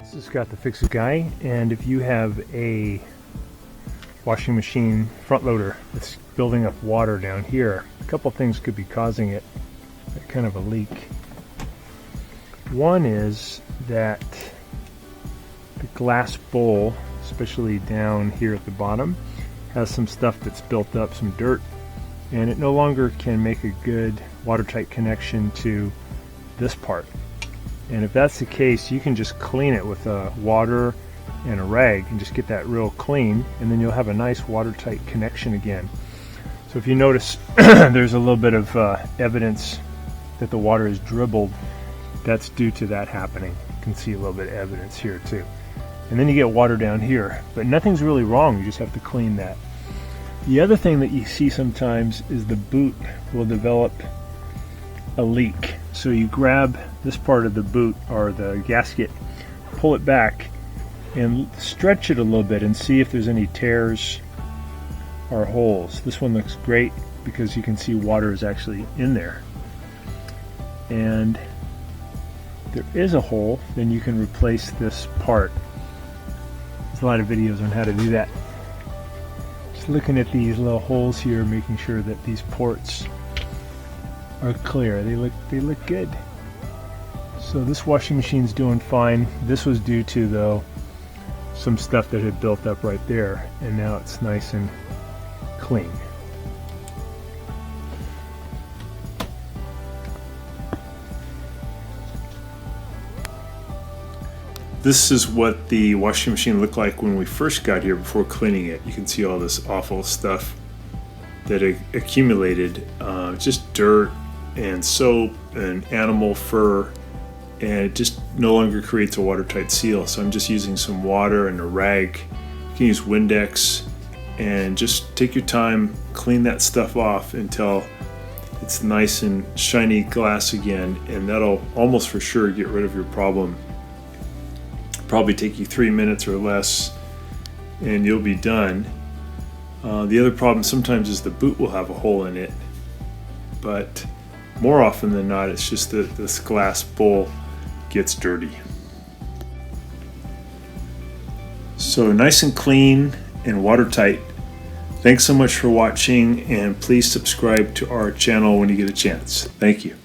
This is Scott the Fixes guy, and if you have a washing machine front loader that's building up water down here, a couple things could be causing it, that kind of a leak. One is that the glass bowl, especially down here at the bottom, has some stuff that's built up, some dirt, and it no longer can make a good watertight connection to this part. And if that's the case, you can just clean it with water and a rag and just get that real clean, and then you'll have a nice watertight connection again. So if you notice there's a little bit of evidence that the water is dribbled, that's due to that happening. You can see a little bit of evidence here too. And then you get water down here, but nothing's really wrong, you just have to clean that. The other thing that you see sometimes is the boot will develop a leak. So you grab this part of the boot or the gasket, pull it back and stretch it a little bit and see if there's any tears or holes. This one looks great because you can see water is actually in there. And if there is a hole, then you can replace this part. There's a lot of videos on how to do that. Just looking at these little holes here, making sure that these ports are clear. They look good. So this washing machine's doing fine. This was due to, though, some stuff that had built up right there, and now it's nice and clean. This is what the washing machine looked like when we first got here before cleaning it. You can see all this awful stuff that accumulated, just dirt and soap and animal fur, and it just no longer creates a watertight seal. So I'm just using some water and a rag. You can use Windex and just take your time, clean that stuff off until it's nice and shiny glass again, and that'll almost for sure get rid of your problem. Probably take you 3 minutes or less and you'll be done. The other problem sometimes is the boot will have a hole in it, but more often than not it's just that this glass bowl gets dirty. So nice and clean and watertight. Thanks so much for watching, and please subscribe to our channel when you get a chance. Thank you.